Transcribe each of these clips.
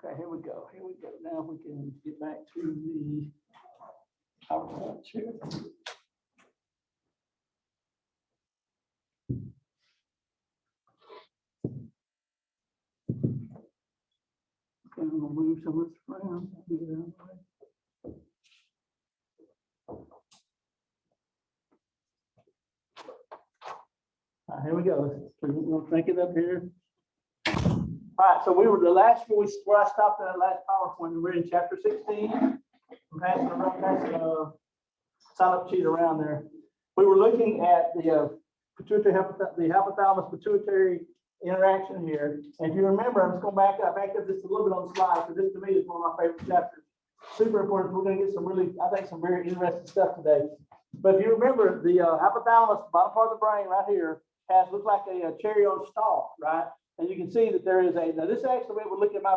Okay, here we go. Here we go. Now we can get back to the PowerPoint here. Okay, I'm gonna move some of this around. Get it out of the way. All right, here we go. We'll crank it up here. All right, so we were the last where I stopped at that last PowerPoint. We're in chapter 16. I'm passing around, sign up sheet around there. We were looking at the pituitary, the hypothalamus pituitary interaction here. And if you remember, I'm just going back up just a little bit on the slide. So this to me is one of my favorite chapters. Super important. We're going to get some really, I think, some very interesting stuff today. But if you remember, the hypothalamus, bottom part of the brain right here, looks like a cherry on a stalk, right? And you can see that there is now this is actually the way we're looking at my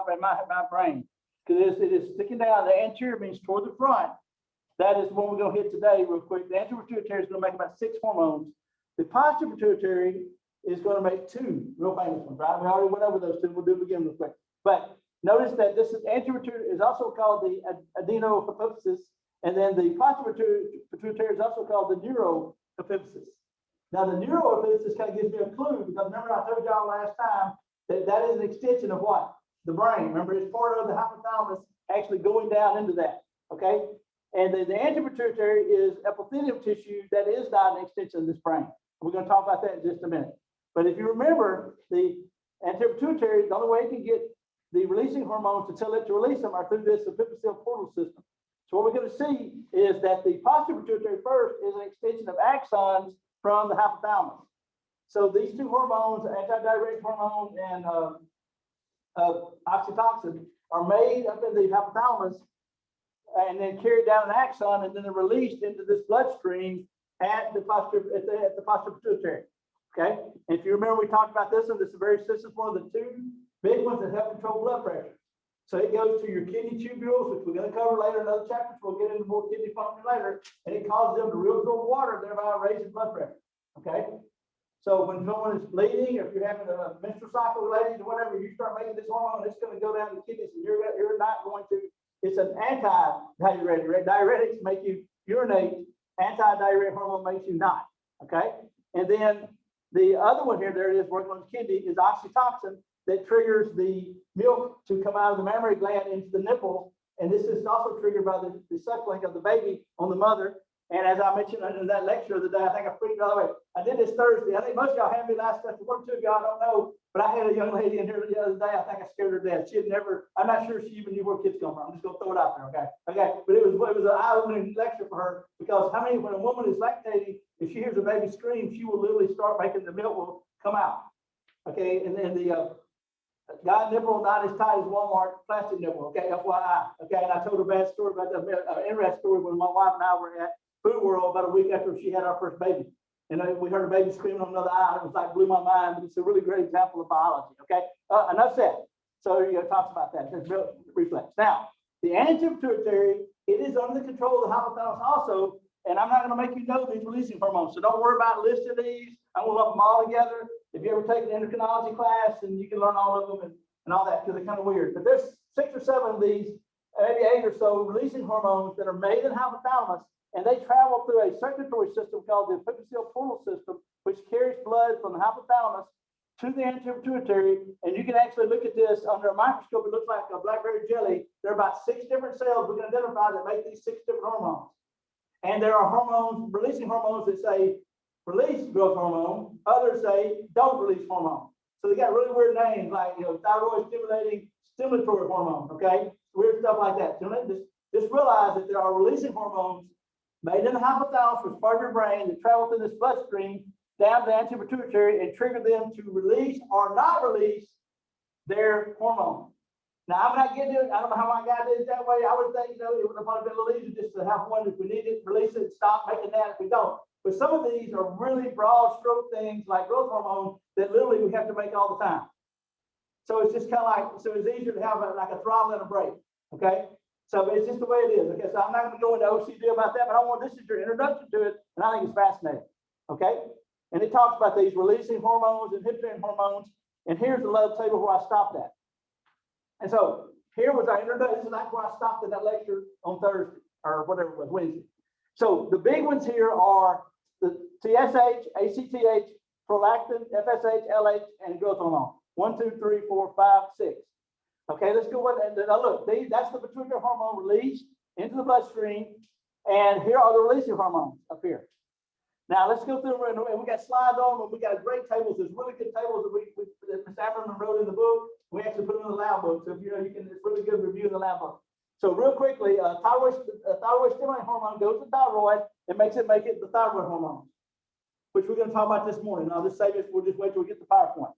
brain, because it is sticking down. The anterior means toward the front. That is what we're going to hit today real quick. The anterior pituitary is going to make about 6 hormones. The posterior pituitary is going to make 2 real famous ones, right? We already went over those 2. We'll do it again real quick. But notice that this is anterior pituitary is also called the adenohypophysis, and then the posterior pituitary is also called the neurohypophysis. Now, the neurohypophysis kind of gives me a clue, because remember I told y'all last time that that is an extension of what? The brain. Remember, it's part of the hypothalamus actually going down into that, okay? And then the anterior pituitary is epithelial tissue that is not an extension of this brain. We're going to talk about that in just a minute. But if you remember, the anterior pituitary, the only way it can get the releasing hormones to tell it to release them are through this epiphyseal portal system. So what we're going to see is that the posterior pituitary first is an extension of axons from the hypothalamus. So these 2 hormones, antidiuretic hormone and oxytocin, are made up in the hypothalamus and then carried down an axon, and then they're released into this bloodstream at the posterior pituitary. Okay, and if you remember, we talked about this one. This is very this is one of the 2 big ones that help control blood pressure. So it goes to your kidney tubules, which we're going to cover later in other chapters. We'll get into more kidney function later, and it causes them to reabsorb water, thereby raising blood pressure. Okay, so when someone is bleeding, or if you're having a menstrual cycle related to whatever, you start making this hormone, it's going to go down the kidneys, and you're not going to. It's an anti-diuretic. Diuretics make you urinate. Anti-diuretic hormone makes you not. Okay, and then the other one here, there it is, working on the kidney, is oxytocin, that triggers the milk to come out of the mammary gland into the nipple. And this is also triggered by the suckling of the baby on the mother. And as I mentioned in that lecture of the day, I think I preached, by the way, I did this Thursday. I think most of y'all had me last Thursday. 1 or 2 of y'all, I don't know. But I had a young lady in here the other day. I think I scared her to death. She had never, I'm not sure she even knew where kids come from. I'm just going to throw it out there, okay? Okay, but it was an eye-opening lecture for her, because when a woman is lactating, if she hears a baby scream, she will literally start making the milk will come out. Okay, and then the guy nipple not as tight as Walmart plastic nipple, okay, FYI. Okay, and I told a bad story about the interesting story when my wife and I were at Food World about a week after she had our first baby. And we heard a baby screaming on another eye. It was like blew my mind, but it's a really great example of biology. Okay, enough said. So it talks about that. It's reflex. Now, the anterior pituitary, it is under the control of the hypothalamus also. And I'm not going to make you know these releasing hormones, so don't worry about listing these. I'm going to lump them all together. If you ever take an endocrinology class, and you can learn all of them and all that, because they're kind of weird. But there's 6 or 7 of these, maybe 8 or so releasing hormones that are made in the hypothalamus, and they travel through a circulatory system called the epiphyseal portal system, which carries blood from the hypothalamus to the anterior pituitary. And you can actually look at this under a microscope. It looks like a blackberry jelly. There are about 6 different cells we can identify that make these 6 different hormones. And there are hormones, releasing hormones that say release growth hormone. Others say don't release hormone. So they got really weird names like, thyroid stimulatory hormone. Okay, weird stuff like that. So just realize that there are releasing hormones made in the hypothalamus, which is part of your brain, that travel through this bloodstream down to the anterior pituitary and trigger them to release or not release their hormone. Now, I'm not getting it. I don't know how my guy did it that way. I would think, it would have probably been a little easier just to have one if we need it, release it, stop making that if we don't. But some of these are really broad stroke things like growth hormone that literally we have to make all the time. So it's just kind of like, so it's easier to have like a throttle and a brake, okay? So it's just the way it is, okay? So I'm not going to go into OCD about that, but this is your introduction to it, and I think it's fascinating, okay? And it talks about these releasing hormones, inhibiting hormones, and here's the little table where I stopped at. And so here was our introduction. This is like where I stopped in that lecture on Thursday or whatever it was, Wednesday. So the big ones here are the TSH, ACTH, prolactin, FSH, LH, and growth hormone. 1, 2, 3, 4, 5, 6. Okay, let's go with that. Now look, that's the pituitary hormone released into the bloodstream, and here are the releasing hormones up here. Now let's go through, and we got slides on them. We got great tables. There's really good tables that Ms. Ammerman wrote in the book. We actually put them in the lab book, so if you know, you can. It's really good review in the lab book. So real quickly, thyroid stimulating hormone goes to the thyroid and make it the thyroid hormone, which we're going to talk about this morning. I'll just say this. We'll just wait till we get the PowerPoint.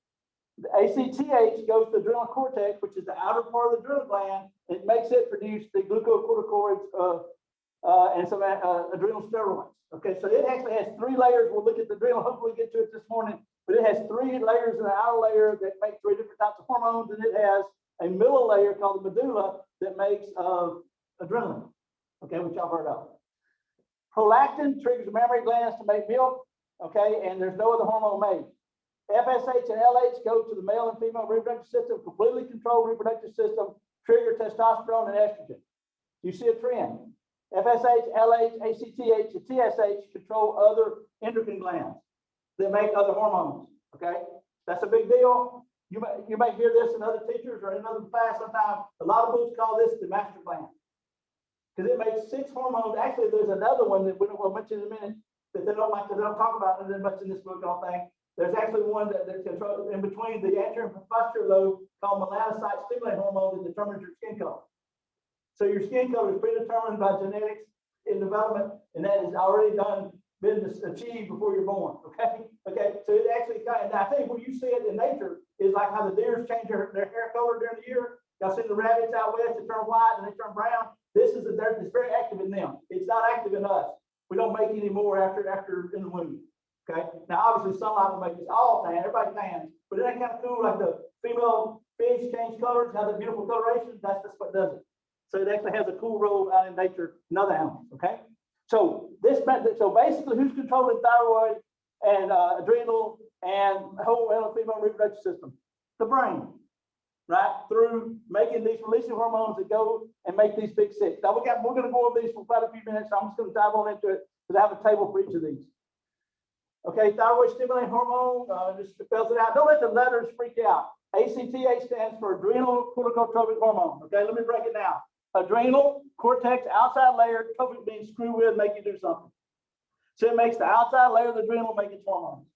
The ACTH goes to the adrenal cortex, which is the outer part of the adrenal gland. It makes it produce the glucocorticoids and some adrenal steroids. Okay, so it actually has 3 layers. We'll look at the adrenal, hopefully get to it this morning, but it has 3 layers in the outer layer that make 3 different types of hormones, and it has a middle layer called the medulla that makes adrenaline, okay, which y'all heard of. Prolactin triggers the mammary glands to make milk, okay, and there's no other hormone made. FSH and LH go to the male and female reproductive system, completely control reproductive system, trigger testosterone and estrogen. You see a trend. FSH, LH, ACTH, and TSH control other endocrine glands that make other hormones. Okay, that's a big deal. You may hear this in other teachers or in other class sometimes. A lot of books call this the master gland because it makes 6 hormones. Actually, there's another one that we'll mention in a minute that they don't talk about it much in this book. I don't think there's actually one that controls in between the anterior and posterior lobe called melanocyte stimulating hormone that determines your skin color. So your skin color is predetermined by genetics in development, and that is already been achieved before you're born. Okay. So it actually and I think when you see it in nature is like how the deers change their hair color during the year. Y'all see the rabbits out west that turn white and they turn brown. This is it's very active in them. It's not active in us. We don't make any more after in the womb. Okay. Now obviously sunlight will make us all tan. Everybody tans, but isn't that kind of cool? Like the female fish change colors, have that beautiful coloration. That's just what does it. So it actually has a cool role out in nature and other animals. Okay. So basically, who's controlling thyroid and adrenal and whole male and female reproductive system? The brain, right? Through making these releasing hormones that go and make these big 6. Now we're going to go over these for quite a few minutes. So I'm just going to dive on into it because I have a table for each of these. Okay, thyroid stimulating hormone, just spells it out. Don't let the letters freak out. ACTH stands for adrenal corticotropic hormone. Okay, let me break it down. Adrenal cortex outside layer, tropic means screw with, make you do something. So it makes the outside layer of the adrenal make its hormones.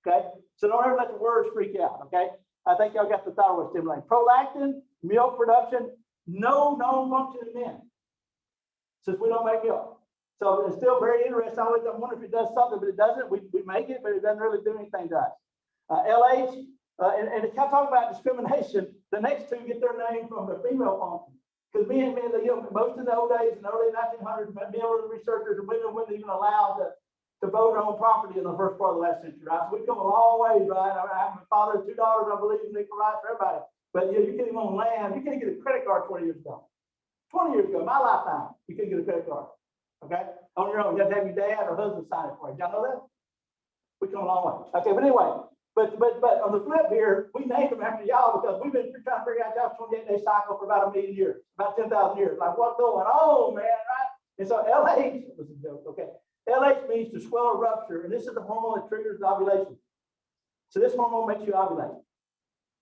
Okay, so don't ever let the words freak out. Okay, I think y'all got the thyroid stimulating. Prolactin, milk production, no known function in men, since we don't make milk. So it's still very interesting. I always wonder if it does something, but it doesn't. We make it, but it doesn't really do anything to us. LH, and to talk about discrimination, the next 2 get their name from the female function. Because men, most in the old days, in the early 1900s, men were researchers and women weren't even allowed to vote on property in the first part of the last century, right? So we've come a long ways, right? I have a father, 2 daughters, I believe in equal rights for everybody. But you can't even own land. You can't get a credit card 20 years ago. 20 years ago, my lifetime, you couldn't get a credit card. Okay? On your own, you have to have your dad or husband sign it for you. Y'all know that? We come a long way. Okay, but anyway. But on the flip here, we named them after y'all because we've been trying to figure out y'all's 28-day cycle for about 1 million years, about 10,000 years. Like, what's going on, man, right? And so LH was a joke, okay? LH means to swell or rupture, and this is the hormone that triggers the ovulation. So this hormone makes you ovulate.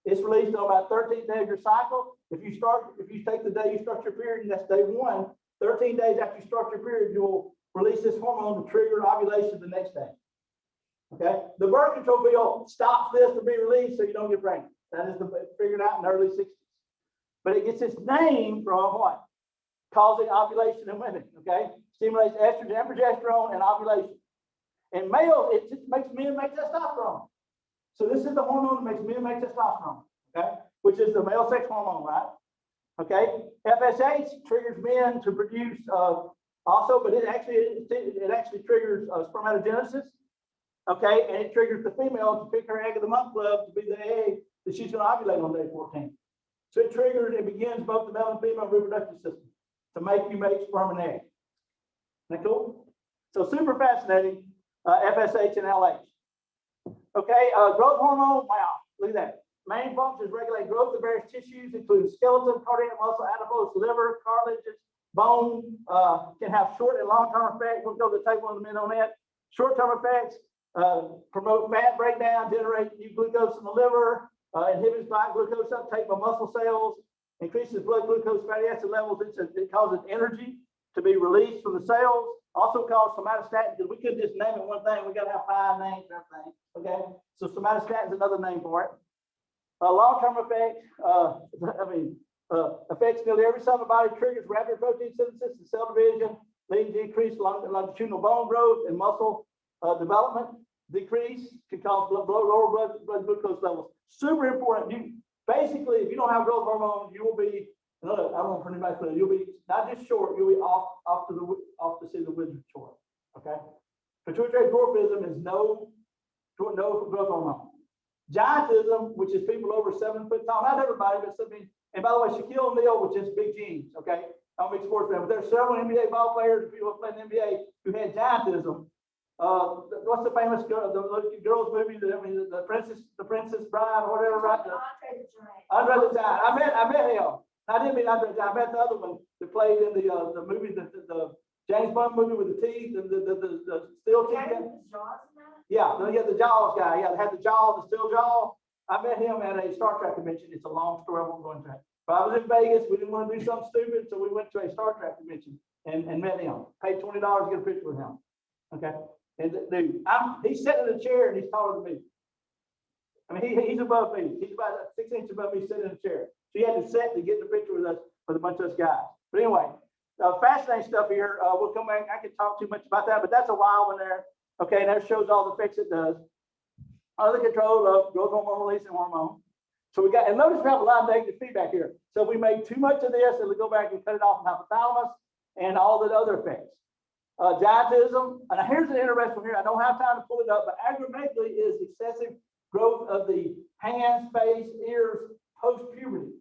It's released on about 13th day of your cycle. If you take the day you start your period, and that's day 1, 13 days after you start your period, you'll release this hormone to trigger ovulation the next day. Okay, the birth control pill stops this from being released so you don't get pregnant. That is figured out in the early 60s. But it gets its name from what? Causing ovulation in women. Okay, stimulates estrogen and progesterone and ovulation. In males, it just makes men make testosterone. So this is the hormone that makes men make testosterone. Okay, which is the male sex hormone, right? Okay, FSH triggers men to produce also, but it actually triggers spermatogenesis. Okay, and it triggers the female to pick her egg of the month club to be the egg that she's going to ovulate on day 14. So it begins both the male and female reproductive system to make you make sperm and egg. Isn't that cool? So super fascinating, FSH and LH. Okay, growth hormone, wow, look at that. main functions regulate growth of various tissues, including skeleton, cardiac muscle, adipose, liver, cartilages, bone. Can have short and long-term effects. We'll go to the table in a minute on that. Short-term effects promote fat breakdown, generate new glucose in the liver, inhibits glucose uptake by muscle cells, increases blood glucose fatty acid levels. It causes energy to be released from the cells. Also called somatostatin, because we couldn't just name it one thing. We got to have 5 names and everything. Okay, so somatostatin is another name for it. Long-term effects. Affects nearly every cell in the body. Triggers rapid protein synthesis and cell division, leading to decreased longitudinal bone growth and muscle development. Decrease can cause lower blood glucose levels. Super important. Basically, if you don't have growth hormone, you will be. I don't know for anybody, but you'll be not just short. You'll be off to see the wizard short. Okay. Pituitary dwarfism is no growth hormone. Giantism, which is people over 7 foot tall. Not everybody, but some. And by the way, Shaquille O'Neal, which is big genes. Okay. I'm a big sports fan, but there's several NBA ball players, people who play in the NBA, who had giantism. What's the famous girl, the girls movie? The Princess Bride, or whatever, right? Andre the Giant. I met him. I didn't mean Andre the Giant. I met the other one that played in the movie, the James Bond movie with the teeth and the steel teeth. Yeah, the Jaws guy. Yeah, had the jaw, the steel jaw. I met him at a Star Trek convention. It's a long story. I won't go into it. But I was in Vegas. We didn't want to do something stupid, so we went to a Star Trek convention and met him. Paid $20 to get a picture with him. Okay. And dude, he's sitting in a chair and he's taller than me. I mean, he's above me. He's about 6 inches above me, sitting in a chair. So he had to sit to get the picture with us, with a bunch of us guys. But anyway, fascinating stuff here. We'll come back. I could talk too much about that, but that's a wild one there. Okay, and that shows all the effects it does. Under control of growth hormone releasing hormone. So we got, and notice we have a lot of negative feedback here. So if we make too much of this, it'll go back and cut it off in hypothalamus and all the other effects. Giantism, and here's an interesting one here. I don't have time to pull it up, but acromegaly is excessive growth of the hands, face, ears post-puberty.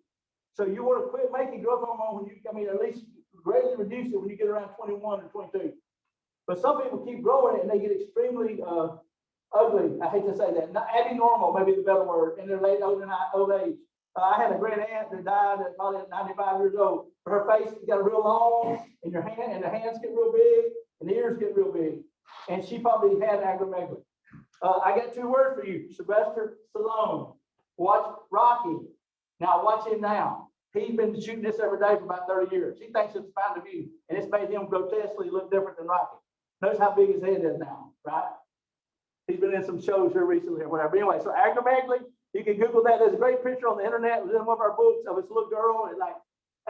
So you want to quit making growth hormone when you, at least greatly reduce it when you get around 21 or 22. But some people keep growing it and they get extremely ugly. I hate to say that. Not abnormal, maybe the better word, in their old age. I had a great aunt that died at probably 95 years old. Her face got real long, and the hands get real big, and the ears get real big. And she probably had acromegaly. I got 2 words for you. Sylvester Stallone. Watch Rocky. Now watch him now. He's been shooting this every day for about 30 years. He thinks it's Fountain of Youth, and it's made him grotesquely look different than Rocky. Notice how big his head is now, right? He's been in some shows here recently or whatever. Anyway, so acromegaly, you can Google that. There's a great picture on the internet. It was in one of our books of this little girl at like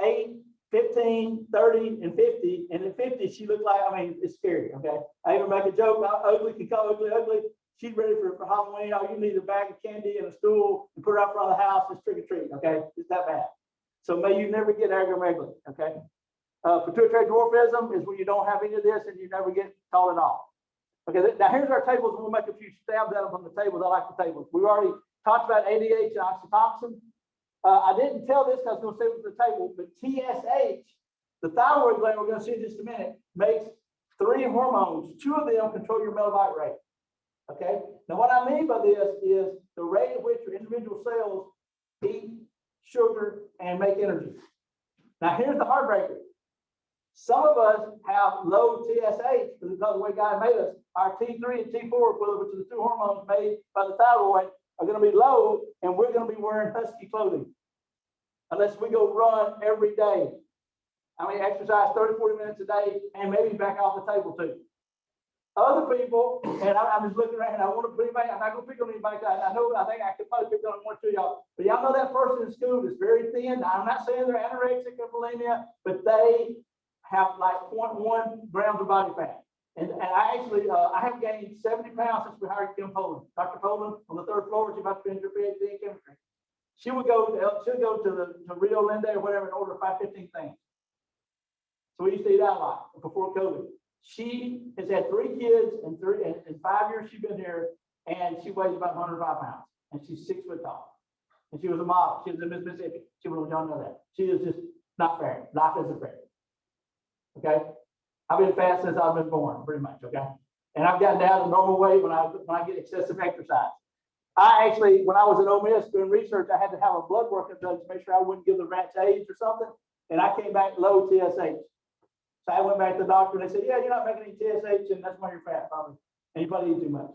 8, 15, 30, and 50. And at 50, she looked like, it's scary, okay? I even make a joke, ugly can call ugly ugly. She's ready for Halloween. All you need is a bag of candy and a stool and put her out front of the house and trick or treat, okay? It's that bad. So may you never get acromegaly, okay? Pituitary dwarfism is when you don't have any of this and you never get tall at all. Okay, now here's our tables, and we'll make a few stabs at them from the tables. I like the tables. We've already talked about ADH and oxytocin. I didn't tell this because I was going to say it with the table, but TSH, the thyroid gland, we're going to see in just a minute, makes 3 hormones. 2 of them control your metabolic rate. Okay, now what I mean by this is the rate at which your individual cells eat sugar and make energy. Now here's the heartbreaker. Some of us have low TSH because of the way God made us. Our T3 and T4, which are the 2 hormones made by the thyroid, are going to be low, and we're going to be wearing husky clothing unless we go run every day. Exercise 30, 40 minutes a day, and maybe back off the table too. Other people, and I'm just looking around, I want to put anybody, I'm not going to pick on anybody. I think I could probably pick on 1 or 2 of y'all. But y'all know that person in school that's very thin. Now, I'm not saying they're anorexic or bulimia, but they have like 0.1 grams of body fat. And I actually, I have gained 70 pounds since we hired Kim Poland. Dr. Poland on the 3rd floor, she's about to finish her PhD in chemistry. She would go to Rio Linde or whatever and order 5, 15 things. So we used to eat out a lot before COVID. She has had 3 kids and 5 years she's been here, and she weighs about 105 pounds, and she's 6 foot tall. And she was a model. She was in Mississippi. She would y'all know that. She is just not fair. Life isn't fair. Okay, I've been fat since I've been born, pretty much. Okay, and I've gotten down to normal weight when I get excessive exercise. I actually, when I was at Ole Miss doing research, I had to have a blood work done to make sure I wouldn't give the rats AIDS or something. And I came back low TSH. So I went back to the doctor and they said, yeah, you're not making any TSH and that's why you're fat, probably. And you probably eat too much.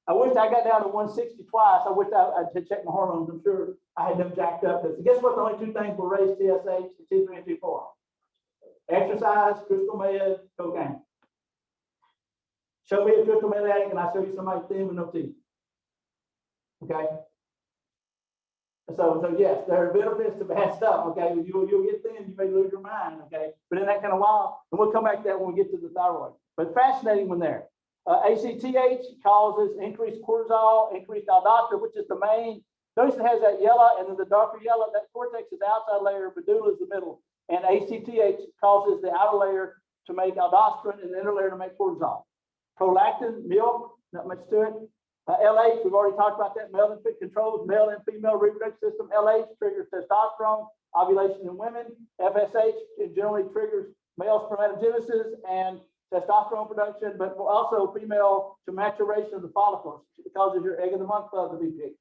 I wish I got down to 160 twice. I wish I had checked my hormones. I'm sure I had them jacked up. Because guess what? The only two things will raise TSH is T3 and T4. Exercise, crystal meth, cocaine. Show me a crystal meth addict and I'll show you somebody thin with no teeth. Okay? So yes, there are benefits to bad stuff. Okay, you'll get thin, you may lose your mind. Okay, but in that kind of while, and we'll come back to that when we get to the thyroid. But fascinating one there. ACTH causes increased cortisol, increased aldosterone, which is the main. Notice it has that yellow, and then the darker yellow. That cortex is the outside layer, medulla is the middle, and ACTH causes the outer layer to make aldosterone, and the inner layer to make cortisol. Prolactin, milk, not much to it. LH, we've already talked about that. Male and female controls male and female reproductive system. LH triggers testosterone, ovulation in women. FSH generally triggers male spermatogenesis and testosterone production, but also female to maturation of the follicles. It causes your egg of the month club to be picked.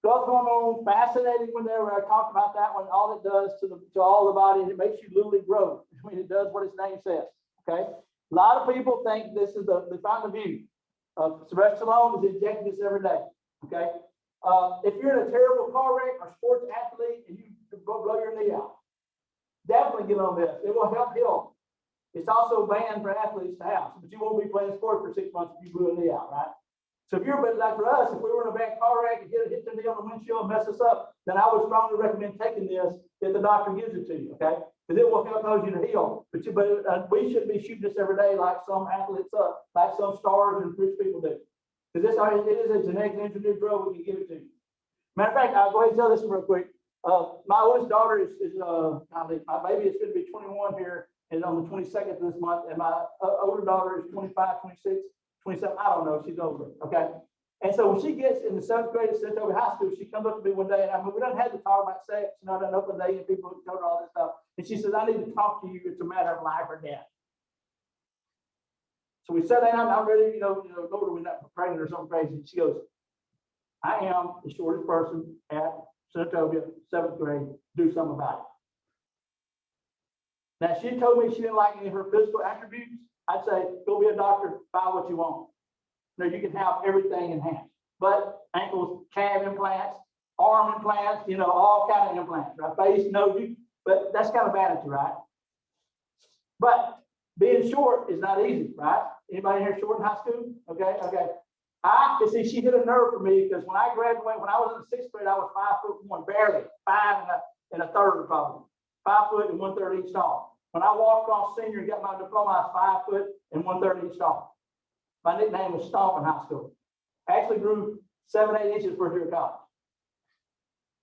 Growth hormone, fascinating one there. Where I talked about that one. All it does to all the body, it makes you literally grow. I mean, it does what its name says. Okay. A lot of people think this is the fountain of youth. Sylvester Stallone is injecting this every day. Okay. If you're in a terrible car wreck or sports athlete and you blow your knee out, definitely get on this. It will help heal. It's also banned for athletes to have, but you won't be playing sports for 6 months if you blew a knee out, right? So if you're like for us, if we were in a bad car wreck and hit the knee on the windshield and mess us up, then I would strongly recommend taking this if the doctor gives it to you, okay? Because it will help cause you to heal. But we should be shooting this every day like some athletes like some stars and rich people do. Because it is a genetically engineered drug, we can give it to you. Matter of fact, I'll go ahead and tell this real quick. My oldest daughter is my baby is going to be 21 here and on the 22nd of this month, and my older daughter is 25, 26, 27, I don't know, she's older, okay? And so when she gets in the 7th grade at Centover High School, she comes up to me one day, and I mean, we don't have to talk about sex, I done open day and people told her all this stuff. And she says, I need to talk to you, it's a matter of life or death. So we sat down, I'm ready, go to we're not pregnant or something crazy. And she goes, I am the shortest person at Centover, 7th grade, do something about it. Now, she told me she didn't like any of her physical attributes. I'd say, go be a doctor, buy what you want. You can have everything in hand. But ankles, calf implants, arm implants, all kind of implants, right? Face, nose, but that's kind of vanity, right? But being short is not easy, right? Anybody here short in high school? Okay. See, she hit a nerve for me because when I graduated, when I was in the 6th grade, I was 5'1", barely, 5 1/3 probably, 5 foot and 1/3 inch tall. When I walked across senior and got my diploma, I was 5 foot and 1/3 inch tall. My nickname was Stomp in high school. I actually grew 7, 8 inches first year of college.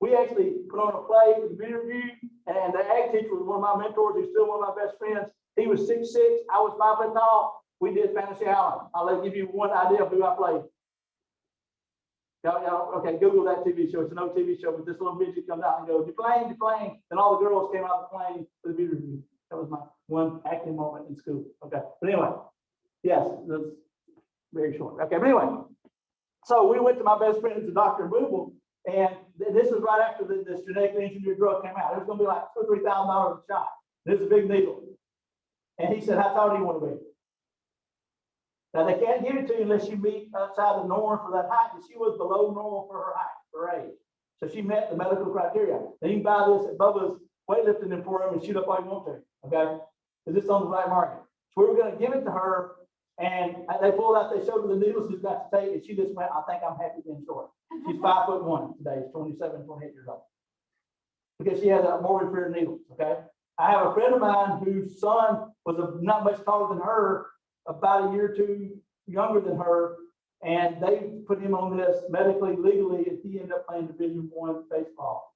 We actually put on a play for the video review, and the ag teacher was one of my mentors. He's still one of my best friends. He was 6'6", I was 5 foot tall. We did Fantasy Island. I'll give you one idea of who I played. Okay, Google that TV show. It's an old TV show, but this little midget comes out and goes, "You playing? You playing?" And all the girls came out of the plane for the video review. That was my one acting moment in school. Okay, but anyway, yes, that's very short. Okay, but anyway, so we went to my best friend, Dr. Booble, and this was right after this genetically engineered drug came out. It was going to be like $2,000 or $3,000 a shot. This is a big needle. And he said, "How tall do you want to be?" Now, they can't give it to you unless you meet outside the norm for that height, and she was below normal for her height, her age. So she met the medical criteria. Now, you can buy this at Bubba's weightlifting emporium and shoot up all you want to, okay? Because it's on the black market. So we were going to give it to her, and they pulled out, they showed her the needles she's got to take, and she just went, "I think I'm happy being short." She's 5'1" today, she's 27, 28 years old. Because she has a morbid fear of needles, okay? I have a friend of mine whose son was not much taller than her, about a year or two younger than her, and they put him on this medically, legally, and he ended up playing Division I baseball.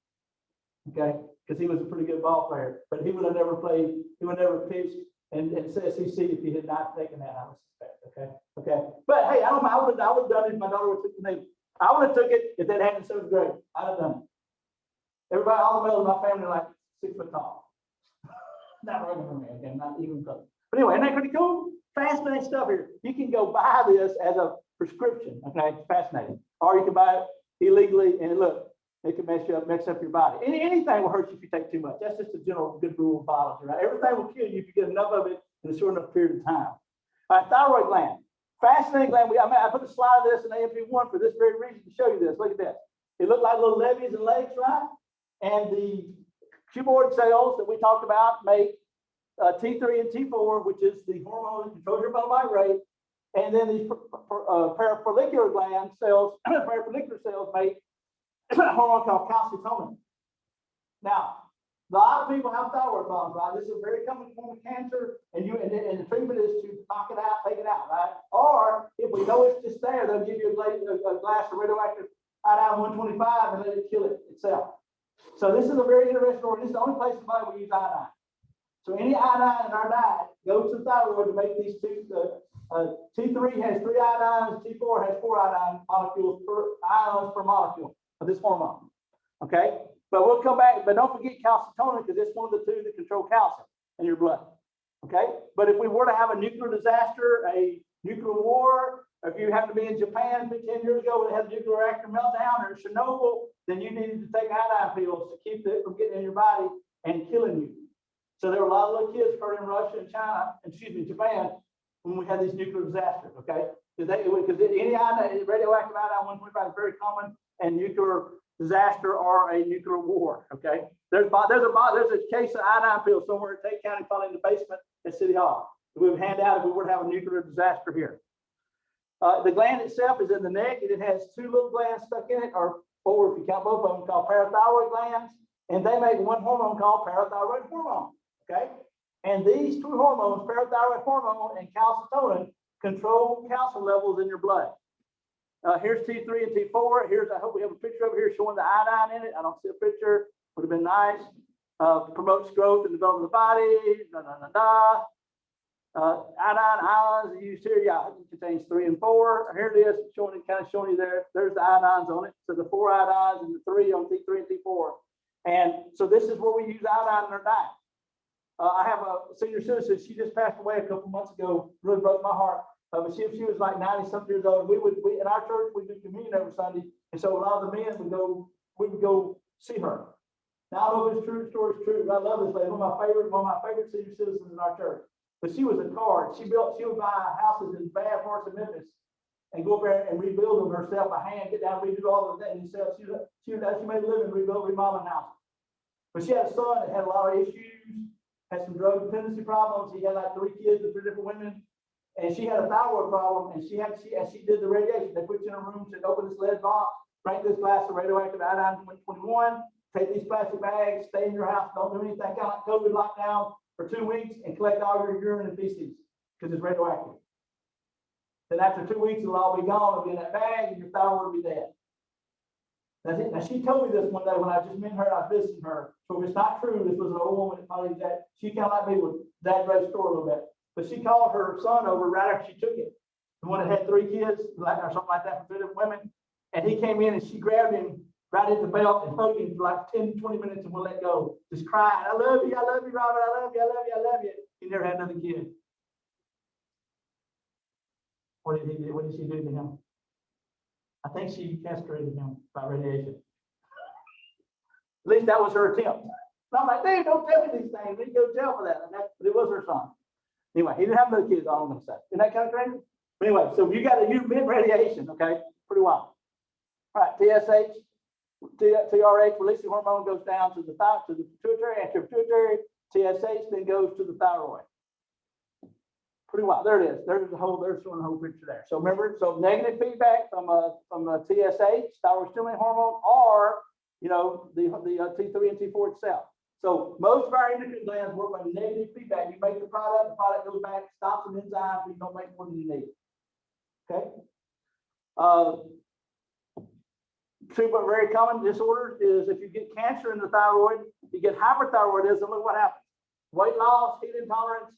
Okay, because he was a pretty good ball player, but he would have never played, he would never pitched and SEC if he had not taken that, I would suspect. Okay. But hey, I would have done it if my daughter would have took the name. I would have took it if that happened in 7th grade. I'd have done it. Everybody, all the males in my family are like 6 foot tall. Not regular for me, okay, not even close. But anyway, isn't that pretty cool? Fascinating stuff here. You can go buy this as a prescription. Okay, it's fascinating. Or you can buy it illegally, and look, it can mess up your body. Anything will hurt you if you take too much. That's just a general good rule of biology, right? Everything will kill you if you get enough of it in a short enough period of time. All right, thyroid gland. Fascinating gland. I put a slide of this in AMP1 for this very reason, to show you this. Look at this. It looked like little levees and legs, right? And the cuboid cells that we talked about make T3 and T4, which is the hormone that controls your metabolic rate. And then these parafollicular gland cells, parafollicular cells make a hormone called calcitonin. Now, a lot of people have thyroid problems, right? This is a very common form of cancer, and the treatment is to knock it out, take it out, right? Or if we know it's just there, they'll give you a glass of radioactive iodine 125 and let it kill it itself. So this is a very interesting organ. This is the only place in the body we use iodine. So any iodine in our diet goes to the thyroid to make these two. T3 has 3 iodines, T4 has 4 iodine molecules ions per molecule of this hormone. Okay, but we'll come back. But don't forget calcitonin, because it's one of the two that control calcium in your blood. Okay, but if we were to have a nuclear disaster, a nuclear war, or if you happen to be in Japan 10 years ago when they had a nuclear reactor meltdown, or Chernobyl, then you needed to take iodine pills to keep it from getting in your body and killing you. So there were a lot of little kids hurt in Russia and China, Japan, when we had these nuclear disasters. Okay, because any iodine, radioactive iodine 125 is very common, and nuclear disaster or a nuclear war. Okay, there's a case of iodine pills somewhere in Tate County, probably in the basement at City Hall. We would hand out if we were to have a nuclear disaster here. The gland itself is in the neck, and it has 2 little glands stuck in it, or 4 if you count both of them, called parathyroid glands, and they make one hormone called parathyroid hormone. Okay, and these 2 hormones, parathyroid hormone and calcitonin, control calcium levels in your blood. Here's T3 and T4. I hope we have a picture over here showing the iodine in it. I don't see a picture. Would have been nice. Promotes growth and development of the body. Iodine ions used here. Yeah, it contains 3 and 4. Here it is, showing you there. There's the iodines on it. So the 4 iodines and the 3 on T3 and T4. And so this is where we use iodine in our diet. I have a senior citizen. She just passed away a couple months ago. Really broke my heart. But she was like 90-something years old. We in our church, we do communion every Sunday, and so a lot of the men would go see her. Now I don't know if it's true. The story is true, but I love this lady. One of my favorite senior citizens in our church. But she was a card. She would buy houses in bad parts of Memphis and go up there and rebuild them herself by hand, get down, redo all of that, and she made a living remodeling houses. But she had a son that had a lot of issues, had some drug dependency problems. He had like 3 kids with 3 different women. And she had a thyroid problem, and she did the radiation. They put you in a room, said, open this lead box, drink this glass of radioactive iodine 121, take these plastic bags, stay in your house, don't do anything, kind of like COVID lockdown for 2 weeks, and collect all your urine and feces, because it's radioactive. Then after 2 weeks, it'll all be gone, it'll be in that bag, and your thyroid will be dead. Now she told me this one day when I just met her, I was visiting her. So if it's not true, this was an old woman that probably she kind of like me with that great story a little bit. But she called her son over right after she took it. The one that had 3 kids, or something like that, for 3 different women. And he came in and she grabbed him right at the belt and hugged him for like 10, 20 minutes and wouldn't let go. Just crying, I love you, Robert, I love you, I love you, I love you. He never had another kid. What did he do? What did she do to him? I think she castrated him by radiation. At least that was her attempt. And I'm like, dude, don't tell me these things. We can go to jail for that. But it was her son. Anyway, he didn't have no kids, all I'm going to say. Isn't that kind of crazy? But anyway, so you've been radiation, okay? Pretty wild. All right, TSH, TRH, releasing hormone goes down to the pituitary, anterior pituitary. TSH then goes to the thyroid. Pretty wild. There it is. There's showing the whole picture there. So remember, negative feedback from a TSH, thyroid stimulating hormone, or the T3 and T4 itself. So most of our endocrine glands work by negative feedback. You make the product goes back, stops an enzyme, but you don't make more than you need. Okay. 2 but very common disorders is if you get cancer in the thyroid, you get hyperthyroidism. Look what happens: weight loss, heat intolerance,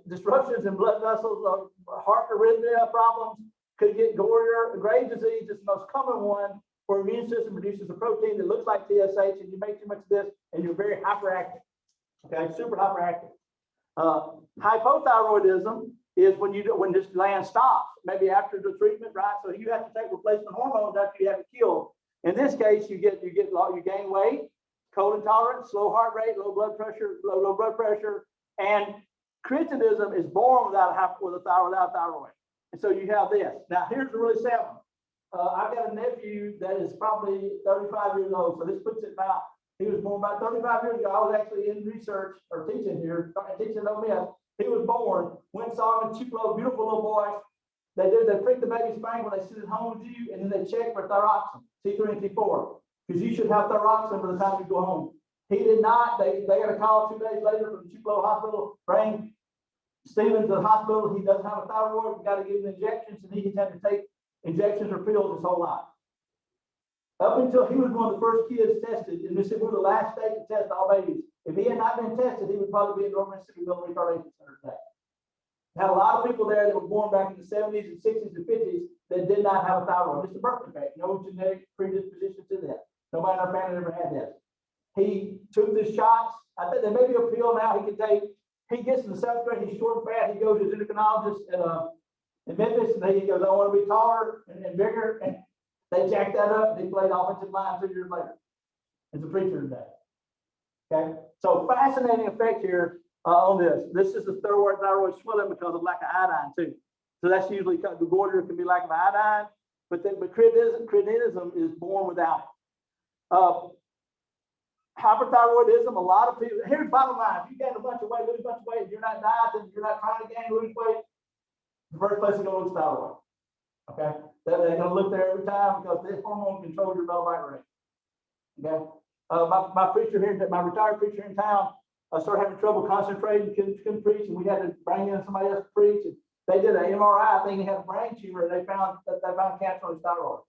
disruptions in blood vessels, heart arrhythmia problems. Could get Graves' disease is the most common one, where your immune system produces a protein that looks like TSH, and you make too much of this, and you're very hyperactive. Okay, super hyperactive. Hypothyroidism is when this gland stops, maybe after the treatment, right? So you have to take replacement hormones after you have it killed. In this case, you gain weight, cold intolerance, slow heart rate, low blood pressure, and cretinism is born without thyroid. And so you have this. Now, here's the really sad one. I've got a nephew that is probably 35 years old. So this puts it about, he was born about 35 years ago. I was actually in research or teaching here, teaching no myth. He was born, went saw him in Tupelo, beautiful little boy. They prick the baby's spine when they sit at home with you, and then they check for thyroxine, T3 and T4, because you should have thyroxine by the time you go home. He did not. They got a call 2 days later from the Tupelo Hospital, bring Stephen to the hospital. He doesn't have a thyroid. We got to give him injections, and he's had to take injections or pills his whole life. Up until he was one of the first kids tested, and this is one of the last state to test all babies. If he had not been tested, he would probably be in North Mississippi Middle Retardation Center today. Had a lot of people there that were born back in the 70s and 60s and 50s that did not have a thyroid. Just a birth defect, no genetic predisposition to that. Nobody in our family ever had that. He took the shots. I think there may be a pill now he can take. He gets in the 7th grade, he's short and fat. He goes to his endocrinologist in Memphis, and he goes, I want to be taller and bigger. And they jacked that up. And he played offensive line 2 years later as a preacher today. Okay, so fascinating effect here on this. This is the thyroid swelling because of lack of iodine too. So that's usually the goiter can be lack of iodine, but cretinism is born without it. Hyperthyroidism, a lot of people, here's bottom line, if you gain a bunch of weight, lose a bunch of weight, you're not dieting, you're not trying to lose weight, the first place you're going to look is thyroid. Okay, they're going to look there every time because this hormone controls your metabolic rate. Okay. My preacher here, my retired preacher in town, started having trouble concentrating, couldn't preach, and we had to bring in somebody else to preach. And they did an MRI. I think he had a brain tumor, and they found cancer on his thyroid.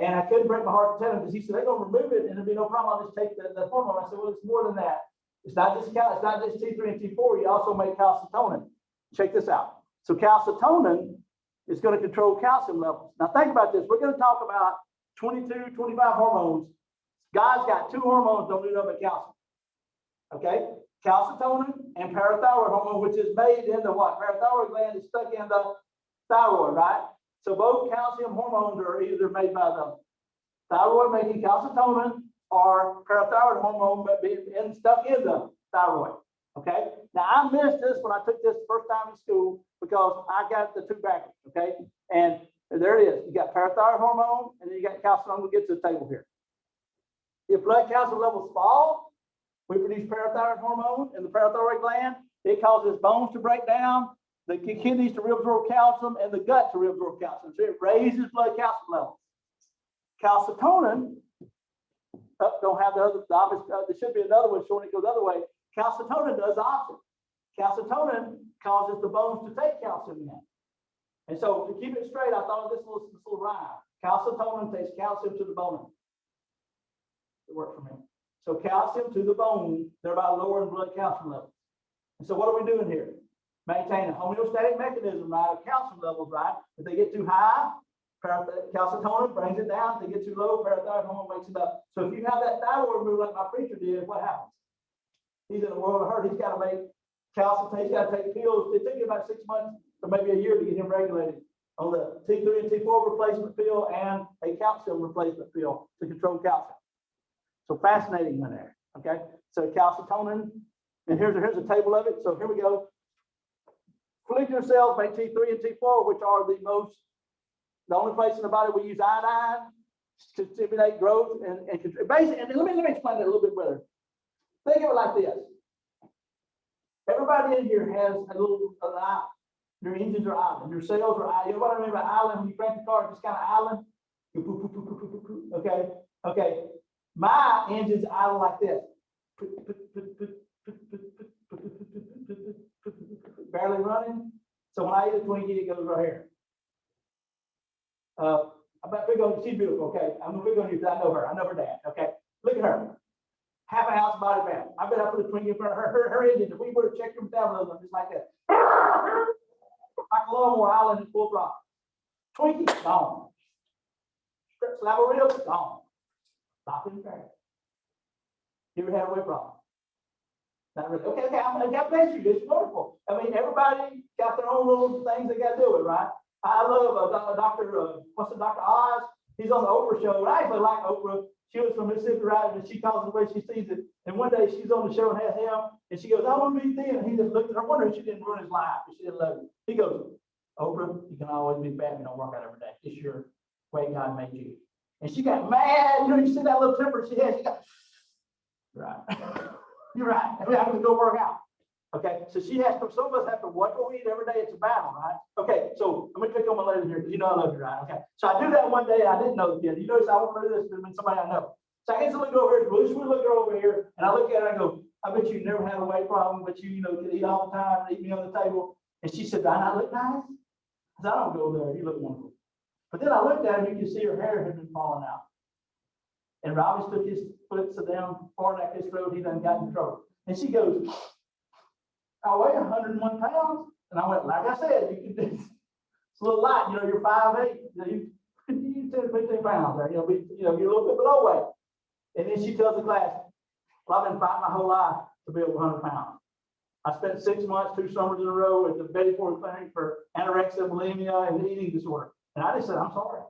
And I couldn't break my heart to tell him because he said they're going to remove it, and there'll be no problem. I'll just take the hormone. I said, well, it's more than that. It's not just T3 and T4. You also make calcitonin. Check this out. So calcitonin is going to control calcium levels. Now think about this. We're going to talk about 22, 25 hormones. God's got 2 hormones don't do nothing but calcium. Okay? Calcitonin and parathyroid hormone, which is made in the what? Parathyroid gland is stuck in the thyroid, right? So both calcium hormones are either made by the thyroid making calcitonin or parathyroid hormone being stuck in the thyroid. Okay? Now I missed this when I took this first time in school because I got the 2 backwards. Okay? And there it is. You got parathyroid hormone and then you got calcium. We'll get to the table here. If blood calcium levels fall, we produce parathyroid hormone in the parathyroid gland. It causes bones to break down, the kidneys to reabsorb calcium, and the gut to reabsorb calcium. So it raises blood calcium levels. Calcitonin, don't have the opposite. There should be another one showing it goes the other way. Calcitonin does the opposite. Calcitonin causes the bones to take calcium in. And so to keep it straight, I thought of this little rhyme. Calcitonin takes calcium to the bone. It worked for me. So calcium to the bone, thereby lowering blood calcium levels. And so what are we doing here? Maintain a homeostatic mechanism, right, of calcium levels, right? If they get too high, calcitonin brings it down. If they get too low, parathyroid hormone wakes it up. So if you have that thyroid removed like my preacher did, what happens? He's in a world of hurt. He's got to make calcium, he's got to take pills. It took you about 6 months or maybe a year to get him regulated on the T3 and T4 replacement pill and a calcium replacement pill to control calcium. So fascinating one there. Okay. So calcitonin, and here's a table of it. So here we go. Follicular cells make T3 and T4, which are the only place in the body we use iodine to stimulate growth and basically. And let me explain that a little bit better. Think of it like this. Everybody in here has an island. Your engines are island. Your cells are island. Everybody remember island when you crank the car, just kind of island. Okay. Okay. My engine's idle like this. Barely running. So when I eat a Twinkie, it goes right here. I'm not big on, she's beautiful, okay? I'm big on you because I know her. I know her dad, okay? Look at her. Half an ounce body fat. I bet I put a Twinkie in front of her engine. If we were to check her metabolism, just like that. Like a lawnmower island in full throttle. Twinkie, gone. Slap a rib, gone. Stop in fact. You ever had a weight problem? Not really. Okay, God bless you. It's wonderful. I mean, everybody got their own little things they got to do with, right? I love what's the Dr. Oz? He's on the Oprah show. And I actually like Oprah. She was from Mississippi, right? And she calls it the way she sees it. And one day she's on the show and has him, and she goes, "I want to be thin." And he just looked at her, wondering if she didn't ruin his life, if she didn't love him. He goes, "Oprah, you can always be fat and don't work out every day. It's your way God made you." And she got mad. You know, you see that little temper she has. She got, right. You're right. I mean, I'm going to go work out. Okay, so she has to, some of us have to watch what we eat every day. It's a battle, right? Okay, so I'm going to click on my lady here because you know I love you, right? Okay, so I do that one day. I didn't know the kid. You notice I won't do this because it's somebody I know. So I get to look over here, Blue Sweet look over here, and I look at her and I go, "I bet you never had a weight problem, but you know, can eat all the time, eat me on the table." And she said, "Do I not look nice?" I said, "I don't go there. You look wonderful." But then I looked at her and you can see her hair had been falling out. And Robison took his foot so down far back his throat, he done got in trouble. And she goes, "I weigh 101 pounds. And I went, "Like I said, you can do it's a little light, you know, you're 5'8". You 10 to 15 pounds there, you're a little bit below weight." And then she tells the class, "Well, I've been fighting my whole life to be over 100 pounds. I spent 6 months, 2 summers in a row at the Betty Ford Clinic for anorexia, bulimia, and eating disorder." And I just said, "I'm sorry."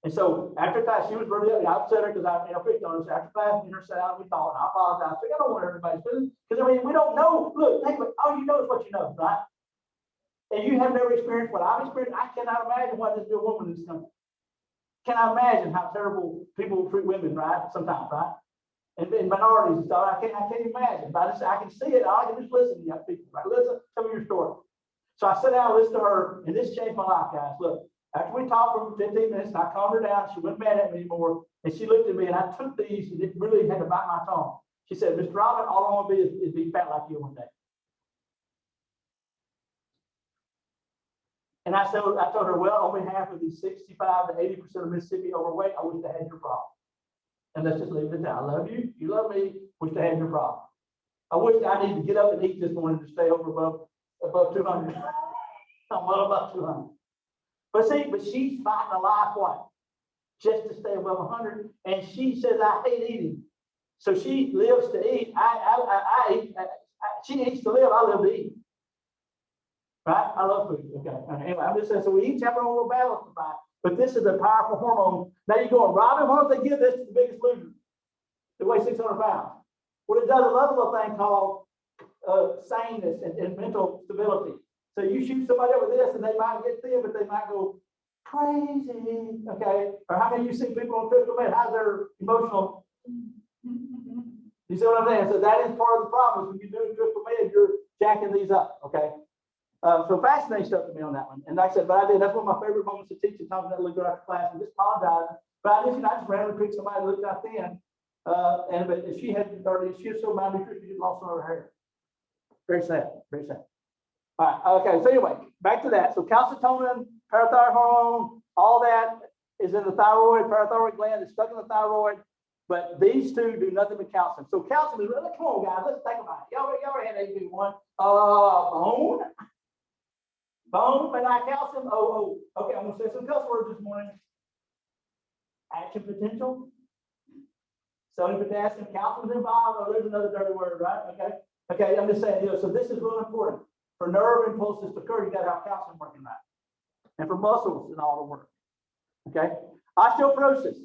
And so after class, she was really upset her because I picked on her. So after class, dinner sat out, we talked, and I apologized. So I don't want everybody's business because I mean, we don't know. Look, all you know is what you know, right? And you have never experienced what I've experienced. I cannot imagine what this good woman in this country. Can I imagine how terrible people treat women, right? Sometimes, right? And minorities and stuff. I can't imagine. But I can see it. I can just listen to you people, right? Listen, tell me your story. So I sat down and listened to her, and this changed my life, guys. Look. After we talked for 15 minutes, and I calmed her down, she wasn't mad at me anymore. And she looked at me, and I took these, and it really had to bite my tongue. She said, "Mr. Robin, all I want to be is be fat like you one day." And I told her, "Well, on behalf of the 65 to 80% of Mississippi overweight, I wish I had your problem. And let's just leave it at that. I love you. You love me. Wish I had your problem. I wish I need to get up and eat this morning to stay above 200. I'm well above 200. But she's fighting a life what? Just to stay above 100. And she says, "I hate eating." So she lives to eat. I eat. She eats to live. I live to eat. Right? I love food. Okay. Anyway, I'm just saying, so we each have our own little battles to fight. But this is a powerful hormone. Now you're going, "Robin, why don't they give this to the Biggest Loser? They weigh 600 pounds. Well, it does another little thing called saneness and mental stability. So you shoot somebody up with this, and they might get thin, but they might go crazy. Okay. Or how many of you see people on crystal meth? How's their emotional? You see what I'm saying? So that is part of the problem. When you're doing crystal meth, you're jacking these up. Okay. So fascinating stuff to me on that one. And like I said, but I did. That's one of my favorite moments to teach and talking to that little girl after class and just apologize. But I just randomly picked somebody that looked out thin. But she had 30, she was so malnutrition, she lost some of her hair. Very sad. Very sad. All right. Okay. So anyway, back to that. So calcitonin, parathyroid hormone, all that is in the thyroid. Parathyroid gland is stuck in the thyroid. But these two do nothing but calcium. So calcium is really, come on, guys, let's think about it. Y'all already had AP1. Bone, but not calcium. Okay, I'm going to say some cuss words this morning. Action potential. Sodium, potassium, calcium is involved. Oh, there's another dirty word, right? Okay, I'm just saying, so this is really important. For nerve impulses to occur, you got to have calcium working right. And for muscles and all to work. Okay. Osteoporosis,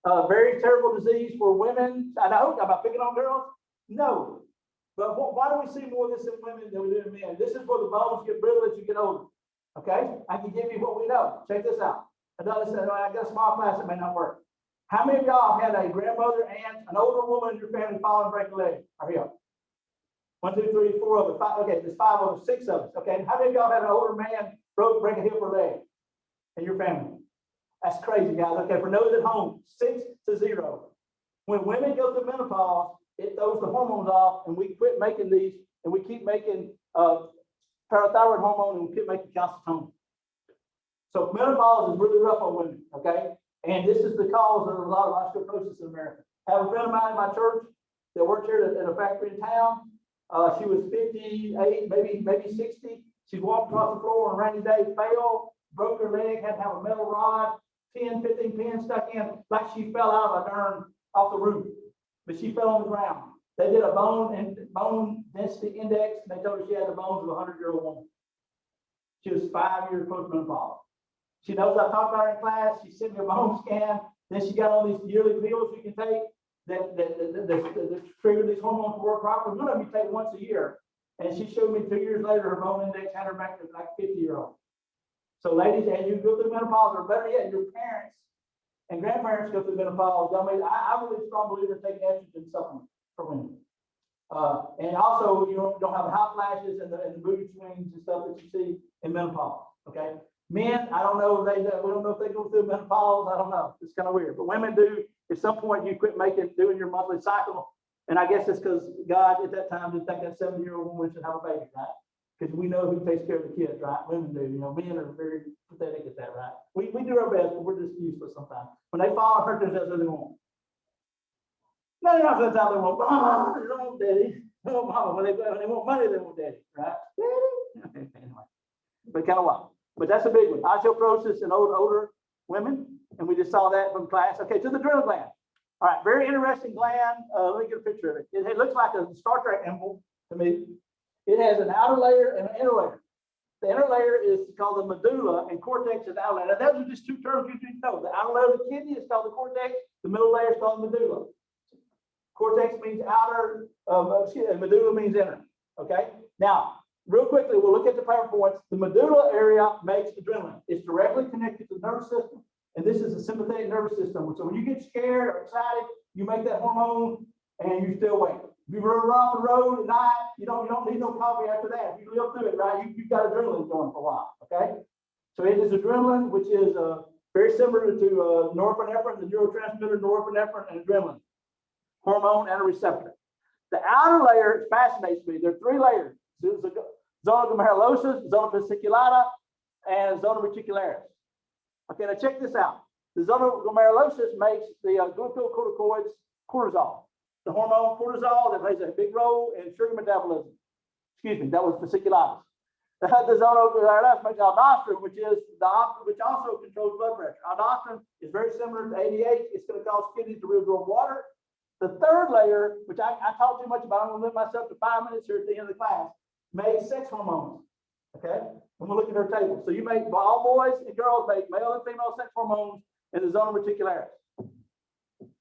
a very terrible disease for women. I know, am I picking on girls? No. But why do we see more of this in women than we do in men? This is where the bones get brittle as you get older. Okay. I can give you what we know. Check this out. I got a small class that may not work. How many of y'all had a grandmother, aunt, an older woman in your family fall and break a leg? Or here. 1, 2, 3, 4 of us. Okay, there's 5 of us, 6 of us. Okay. How many of y'all had an older man break a hip or leg in your family? That's crazy, guys. Okay, for those at home, 6 to 0. When women go through menopause, it throws the hormones off, and we quit making these, and we keep making parathyroid hormone, and we keep making calcitonin. So menopause is really rough on women, okay? And this is the cause of a lot of osteoporosis in America. I have a friend of mine in my church that worked here at a factory in town. She was 58, maybe 60. She walked across the floor on a rainy day, fell, broke her leg, had to have a metal rod, 10, 15 pins stuck in, like she fell out of a darn off the roof. But she fell on the ground. They did a bone density index, and they told her she had the bones of a 100-year-old woman. She was 5 years postmenopause. She knows I talked about her in class. She sent me a bone scan. Then she got all these yearly pills you can take that trigger these hormones to work properly. One of them you take once a year. And she showed me 2 years later, her bone index had her back to like 50-year-old. So ladies, as you go through menopause, or better yet, your parents and grandparents go through menopause. I'm really strong believer in taking estrogen supplement for women. And also, you don't have the hot flashes and the mood swings and stuff that you see in menopause. Okay, men, I don't know if we don't know if they go through menopause. I don't know. It's kind of weird, but women do. At some point, you quit doing your monthly cycle, and I guess it's because God at that time didn't think that 70-year-old woman should have a baby, right? Because we know who takes care of the kids, right? Women do. Men are very pathetic at that, right? We do our best, but we're just useless sometimes. When they fall and hurt themselves, that's what they want. 99% of the time they want, mama, they don't want daddy. They want mama. When they want money, they want daddy, right? Daddy. Anyway, but kind of wild. But that's a big one. Osteoporosis in older women, and we just saw that from class. Okay, to the adrenal gland. All right, very interesting gland. Let me get a picture of it. It looks like a Star Trek emblem to me. It has an outer layer and an inner layer. The inner layer is called the medulla, and cortex is the outer layer. Now, those are just two terms you need to know. The outer layer of the kidney is called the cortex. The middle layer is called the medulla. Cortex means outer, and medulla means inner. Okay. Now, real quickly, we'll look at the PowerPoints. The medulla area makes adrenaline. It's directly connected to the nervous system, and this is a sympathetic nervous system. So when you get scared or excited, you make that hormone, and you still awake. If you run off the road at night, you don't need no coffee after that. If you live through it, right, you've got adrenaline going for a while. Okay. So it is adrenaline, which is very similar to norepinephrine, the neurotransmitter norepinephrine and adrenaline. Hormone and a receptor. The outer layer fascinates me. There are three layers: zona glomerulosa, zona fasciculata, and zona reticularis. Okay, now check this out. The zona glomerulosa makes the glucocorticoids cortisol, the hormone cortisol that plays a big role in sugar metabolism. Excuse me, that was fasciculatus. The zona glomerulosa makes aldosterone, which also controls blood pressure. Aldosterone is very similar to ADH. It's going to cause kidneys to reabsorb water. The third layer, which I talk too much about, I'm going to limit myself to 5 minutes here at the end of the class, makes sex hormones. Okay, I'm going to look at her table. So you make all boys and girls make male and female sex hormones in the zona reticularis.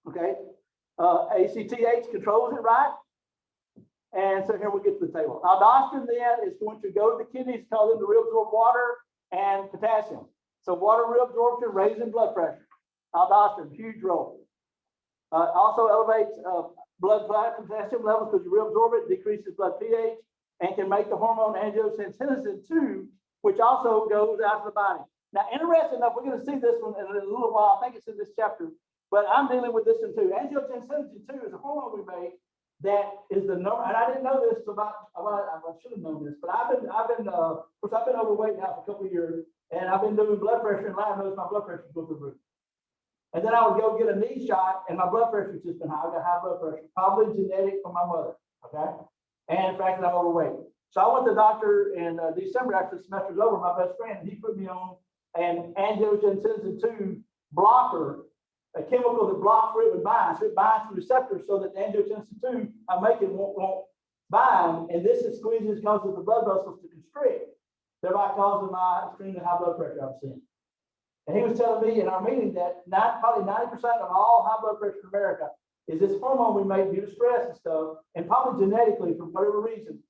Okay, ACTH controls it, right? And so here we get to the table. Aldosterone then is going to go to the kidneys, cause them to reabsorb water and potassium. So water reabsorption, raising blood pressure. Aldosterone, huge role. Also elevates blood potassium levels because you reabsorb it, decreases blood pH, and can make the hormone angiotensin 2, which also goes out to the body. Now, interesting enough, we're going to see this one in a little while. I think it's in this chapter, but I'm dealing with this one too. Angiotensin 2 is a hormone we make that is the number, and I didn't know this about, I should have known this, but I've been overweight now for a couple of years, and I've been doing blood pressure and lab notes, my blood pressure goes through the roof. And then I would go get a knee shot, and my blood pressure has just been high. I got high blood pressure, probably genetic from my mother. Okay, and in fact, I'm overweight. So I went to the doctor in December after the semester's over. My best friend, he put me on an angiotensin 2 blocker, a chemical that blocks where it would bind. So it binds to receptors so that the angiotensin 2 I'm making won't bind. And this squeezes, causes the blood vessels to constrict, thereby causing my extremely high blood pressure I'm seeing. And he was telling me in our meeting that probably 90% of all high blood pressure in America is this hormone we make due to stress and stuff, and probably genetically for whatever reason.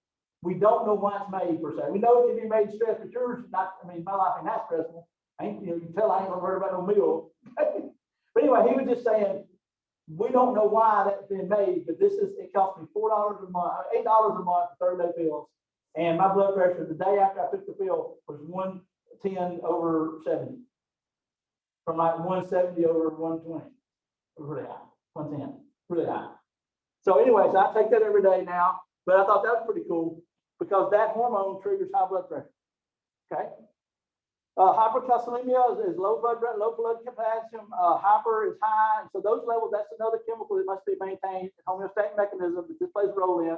We don't know why it's made per se. We know it can be made stress, but yours not. I mean, my life ain't that stressful. You can tell I ain't gonna worry about no meal. But anyway, he was just saying we don't know why that's been made, but it cost me $4 a month, $8 a month for 30-day pills, and my blood pressure the day after I took the pill was 110/70. From like 170 over 120. Really high. 110. Really high. So anyways, I take that every day now, but I thought that was pretty cool because that hormone triggers high blood pressure. Okay. Hypercalcemia is low blood potassium. Hyper is high. And so those levels, that's another chemical that must be maintained. Homeostatic mechanism that this plays a role in.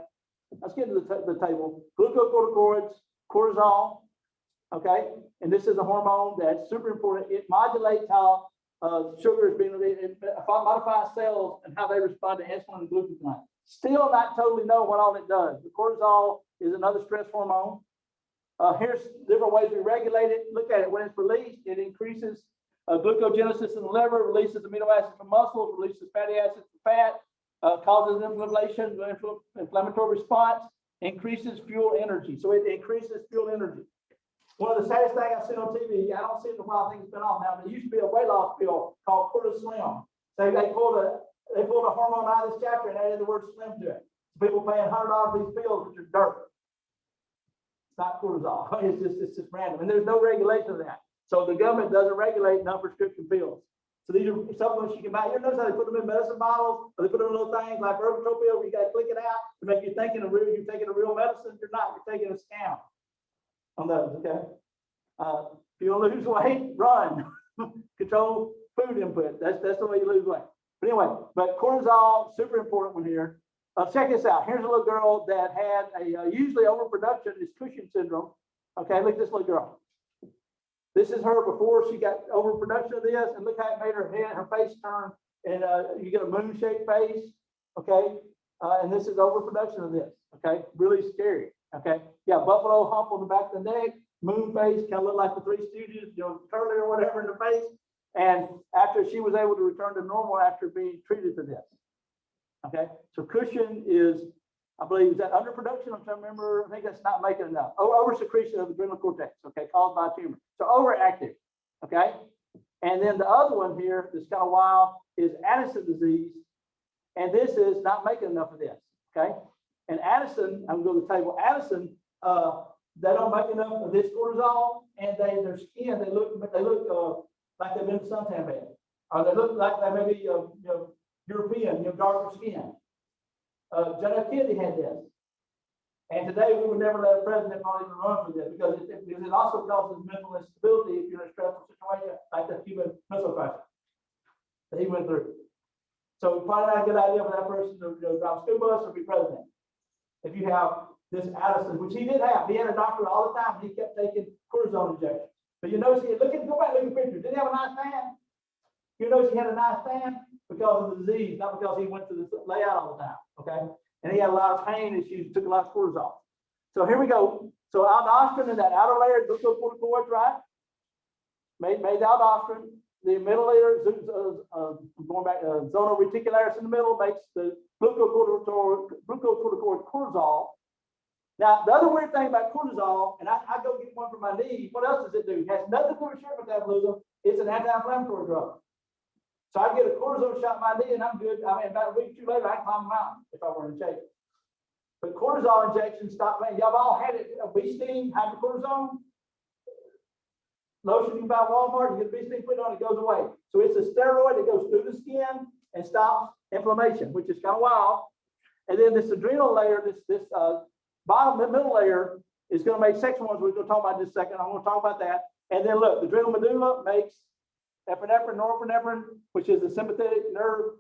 Let's get to the table. Glucocorticoids, cortisol. Okay, and this is a hormone that's super important. It modulates how sugar is being, it modifies cells and how they respond to insulin and glucagon. Still not totally know what all it does. The cortisol is another stress hormone. Here's different ways we regulate it. Look at it. When it's released, it increases glucogenesis in the liver, releases amino acids from muscles, releases fatty acids from fat, causes inflammation, inflammatory response, increases fuel energy. So it increases fuel energy. One of the saddest things I've seen on TV, I don't see it in a while, I think it's been off now, but there used to be a weight loss pill called Slim. So they pulled a hormone out of this chapter and added the word slim to it. So people paying $100 for these pills, which are dirt. It's not cortisol. It's just random. And there's no regulation of that. So the government doesn't regulate non-prescription pills. So these are supplements you can buy. You notice how they put them in medicine bottles, or they put them in little things like Erbitropil, where you got to click it out to make you think you're taking a real medicine. You're not. You're taking a scam on those. Okay. If you want to lose weight, run. Control food input. That's the way you lose weight. But anyway, cortisol, super important one here. Check this out. Here's a little girl that had a usually overproduction is Cushing syndrome. Okay, look at this little girl. This is her before she got overproduction of this, and look how it made her face turn, and you get a moon-shaped face. Okay, and this is overproduction of this. Okay, really scary. Okay, yeah, buffalo hump on the back of the neck, moon face, kind of look like the Three Stooges, curly or whatever in the face. And after she was able to return to normal after being treated for this. Okay, so Cushing is, I believe, is that underproduction? I'm trying to remember. I think that's not making enough. Oversecretion of the adrenal cortex, okay, caused by a tumor. So overactive, okay? And then the other one here that's kind of wild is Addison disease. And this is not making enough of this, okay? And Addison, I'm going to go to the table. Addison, they don't make enough of this cortisol, and their skin, they look like they've been in a suntan bed. Or they look like they may be, European, darker skin. John F. Kennedy had this. And today we would never let a president not even run for this because it also causes mental instability if you're in a stressful situation like the Cuban Missile Crisis that he went through. So probably not a good idea for that person to drive a school bus or be president. If you have this Addison, which he did have, he had a doctor all the time, and he kept taking cortisone injections. But you notice, go back and look at the picture. Did he have a nice tan? You notice he had a nice tan because of the disease, not because he went to the layout all the time, okay? And he had a lot of pain issues, took a lot of cortisol. So here we go. So aldosterone in that outer layer, glucocorticoids, right? Made the aldosterone. The middle layer, going back, zona reticularis in the middle makes the glucocorticoid cortisol. Now, the other weird thing about cortisol, and I go get one for my knee, what else does it do? It has nothing to do with sugar metabolism. It's an anti-inflammatory drug. So I get a cortisone shot in my knee and I'm good. I mean, about a week or two later, I can climb a mountain if I were in shape. But cortisol injections stop pain. Y'all all had it. Bee sting, hydrocortisone, lotion you can buy at Walmart, you get a bee sting put on, it goes away. So it's a steroid that goes through the skin and stops inflammation, which is kind of wild. And then this adrenal layer, this bottom, the middle layer is going to make sex hormones. We're going to talk about this in a second. I'm going to talk about that. And then look, the adrenal medulla makes epinephrine, norepinephrine, which is a sympathetic nerve,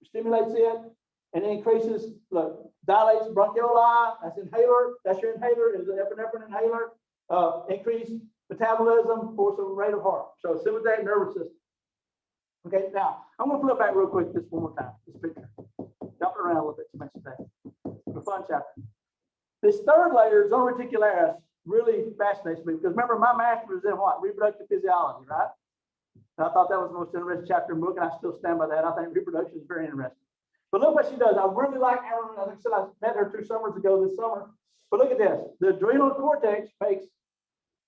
stimulates it, and it increases, look, dilates bronchioli, that's inhaler, that's your inhaler, is the epinephrine inhaler, increased metabolism, force of rate of heart. So sympathetic nervous system. Okay, now, I'm going to flip back real quick just one more time, this picture. Jump it around a little bit to make sense. It's a fun chapter. This third layer, zona reticularis, really fascinates me because remember, my master's in what? Reproductive physiology, right? And I thought that was the most interesting chapter in the book, and I still stand by that. I think reproduction is very interesting. But look what she does. I really like Aaron. As I said, I met her 2 summers ago this summer. But look at this. The adrenal cortex makes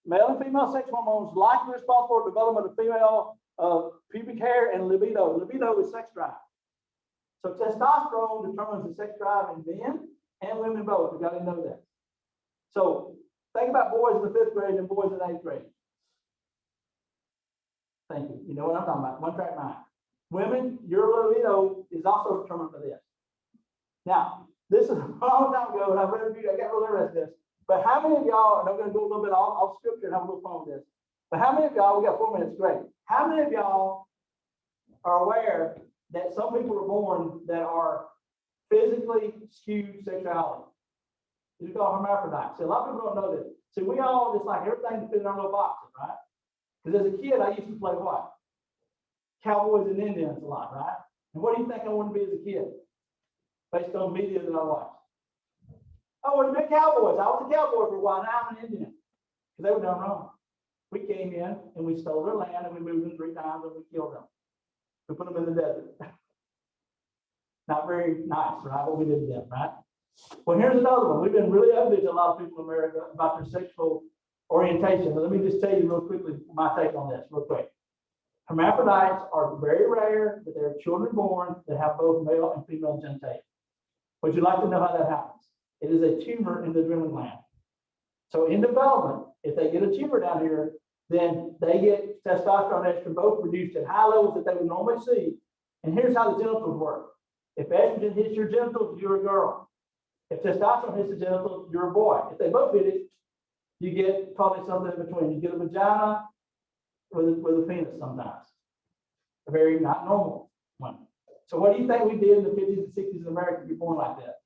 male and female sex hormones likely responsible for the development of female pubic hair and libido. Libido is sex drive. So testosterone determines the sex drive in men and women both. We got to know that. So think about boys in the 5th grade and boys in the 8th grade. Thank you. You know what I'm talking about. One-track mind. Women, your libido is also determined by this. Now, this is a long time ago, and I got really interested in this. But how many of y'all, and I'm going to go a little bit off scripture and have a little fun with this. But how many of y'all, we got 4 minutes, great. How many of y'all are aware that some people are born that are physically skewed sexuality? These are called hermaphrodites. See, a lot of people don't know this. See, we all just like everything to fit in our little boxes, right? Because as a kid, I used to play what? cowboys and Indians a lot, right? And what do you think I wanted to be as a kid? Based on media that I watched. I wanted to be cowboys. I was a cowboy for a while. Now I'm an Indian. Because they were done wrong. We came in and we stole their land and we moved them 3 times and we killed them. We put them in the desert. Not very nice, right? What we did to them, right? Well, here's another one. We've been really ugly to a lot of people in America about their sexual orientation. But let me just tell you real quickly my take on this, real quick. Hermaphrodites are very rare, but there are children born that have both male and female genitalia. Would you like to know how that happens? It is a tumor in the adrenal gland. So in development, if they get a tumor down here, then they get testosterone and estrogen both produced at high levels that they would normally see. And here's how the genitals work. If estrogen hits your genitals, you're a girl. If testosterone hits the genitals, you're a boy. If they both hit it, you get probably something in between. You get a vagina with a penis sometimes. A very not normal one. So what do you think we did in the 50s and 60s in America to be born like that?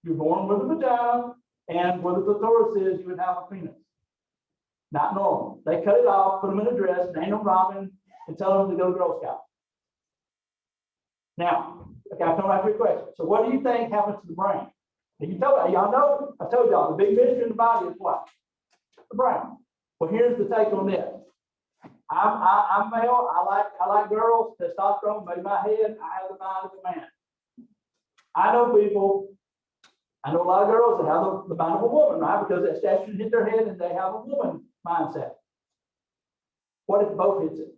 You're born with a vagina, and where the clitoris is, you would have a penis. Not normal. They cut it off, put them in a dress, name them Robin, and tell them to go to Girl Scout. Now, okay, I'm coming back to your question. So what do you think happens to the brain? And y'all know, I told y'all, the big mystery in the body is what? The brain. Well, here's the take on this. I'm male. I like girls. Testosterone made my head. I have the mind of a man. I know a lot of girls that have the mind of a woman, right? Because that estrogen hit their head and they have a woman mindset. What if both hits it?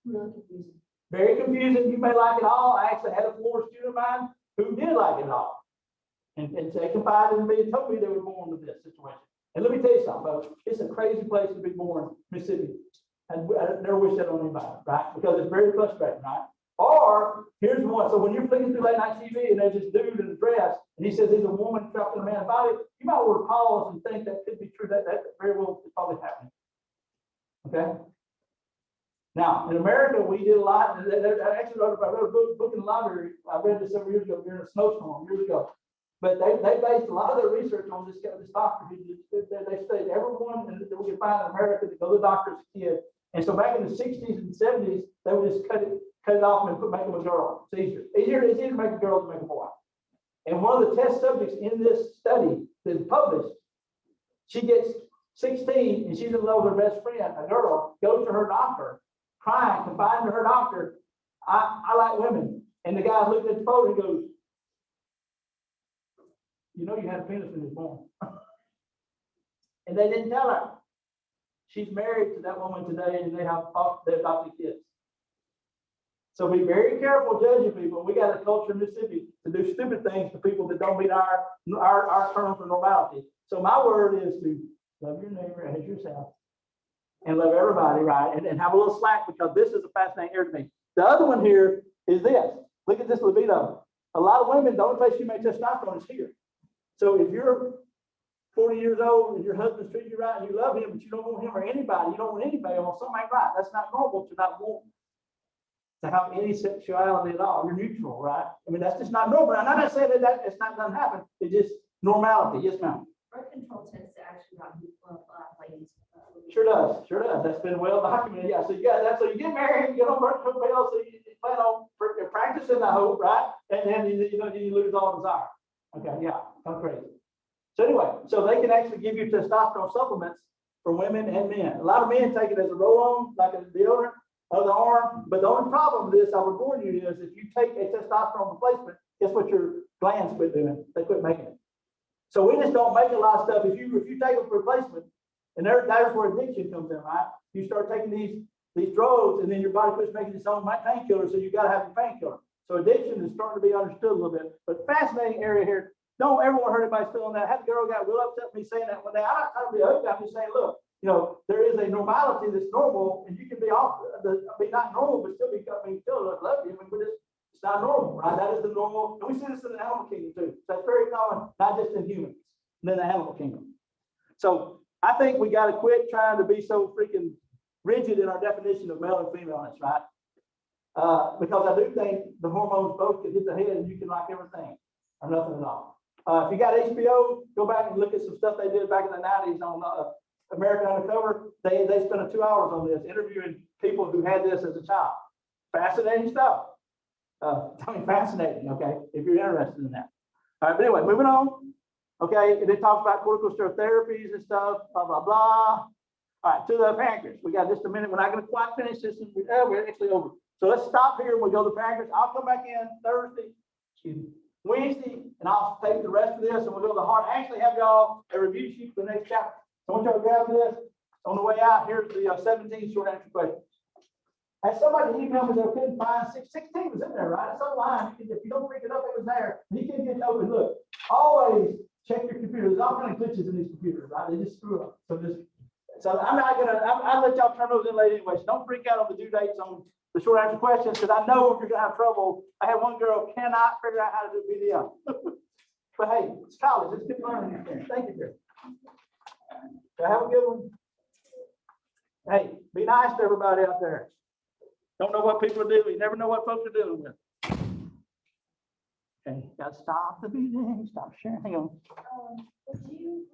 Really confusing. Very confusing. You may like it all. I actually had a former student of mine who did like it all. And they confided in me and told me they were born with this situation. And let me tell you something, folks. It's a crazy place to be born, Mississippi. And I never wish that on anybody, right? Because it's very frustrating, right? Or here's one. So when you're flicking through late night TV and there's this dude in a dress and he says he's a woman trapped in a man's body, you might want to pause and think that could be true. That very well is probably happening. Okay. Now in America we did a lot. I actually wrote a book in the library. I read this several years ago during a snowstorm years ago. But they based a lot of their research on this doctor. They studied everyone that we could find in America to go to the doctor as a kid. And so back in the 60s and 70s, they would just cut it off and make them a girl. It's easier. It's easier to make a girl than make a boy. And one of the test subjects in this study that's published, she gets 16 and she's in love with her best friend, a girl, goes to her doctor, crying, confiding to her doctor, I like women. And the guy looked at the photo and goes, you know you had a penis when you were born. And they didn't tell her. She's married to that woman today and they have adopted kids. So be very careful judging people. We got a culture in Mississippi to do stupid things to people that don't meet our term for normality. So my word is to love your neighbor as yourself and love everybody, right? And have a little slack because this is a fascinating area to me. The other one here is this. Look at this libido. A lot of women, the only place you make testosterone is here. So if you're 40 years old and your husband's treating you right and you love him, but you don't want him or anybody, you don't want anybody, well, something ain't right. That's not normal to not want to have any sexuality at all. You're neutral, right? I mean, that's just not normal. And I'm not saying that it's not going to happen. It's just normality. Yes, ma'am. Birth control tends to actually not be ladies. Sure does. Sure does. That's been well documented. Yeah. So you got that. So you get married, you get on birth control pills, so you plan on practicing, I hope, right? And then you lose all desire. Okay. Yeah. I'm crazy. So anyway, so they can actually give you testosterone supplements for women and men. A lot of men take it as a roll-on, like a deodorant of the arm. But the only problem with this, I would warn you, is if you take a testosterone replacement, guess what your glands quit doing? They quit making it. So we just don't make a lot of stuff. If you take a replacement, and there's where addiction comes in, right? You start taking these drugs, and then your body quits making its own painkiller, so you got to have your painkiller. So addiction is starting to be understood a little bit. But fascinating area here. Don't ever want to hurt anybody's feeling that. That girl got real upset with me saying that one day. I'm not trying to be ugly. I'm just saying, look, there is a normality that's normal, and you can be not normal, but still still love you. But it's not normal, right? That is the normal. And we see this in the animal kingdom too. So that's very common, not just in humans, and in the animal kingdom. So I think we got to quit trying to be so freaking rigid in our definition of male and femaleness, right? Because I do think the hormones both can hit the head, and you can like everything or nothing at all. If you got HBO, go back and look at some stuff they did back in the 90s on American Undercover. They spent 2 hours on this, interviewing people who had this as a child. Fascinating stuff. Fascinating, okay, if you're interested in that. All right, but anyway, moving on. Okay, and it talks about corticosteroid therapies and stuff, blah, blah, blah. All right, to the pancreas. We got just a minute. We're not going to quite finish this. We're actually over. So let's stop here and we'll go to pancreas. I'll come back in Thursday, Wednesday, and I'll take the rest of this and we'll go to the heart. I actually have y'all a review sheet for the next chapter. So I want y'all to grab this. On the way out, here's the 17 short answer questions. As somebody emailed me, they couldn't find 16 was in there, right? It's online. If you don't pick it up, it was there. You can get it open. Look, always check your computer. There's all kinds of glitches in these computers, right? They just screw up. So I'm not gonna. I'll let y'all turn those in later anyway. So don't freak out on the due dates on the short answer questions because I know you're gonna have trouble. I had one girl cannot figure out how to do PDF. But hey, it's college. It's good learning. Thank you, Jerry. So have a good one. Hey, be nice to everybody out there. Don't know what people are doing. You never know what folks are dealing with. Okay, gotta stop the beating. Stop sharing. Hang on. Would you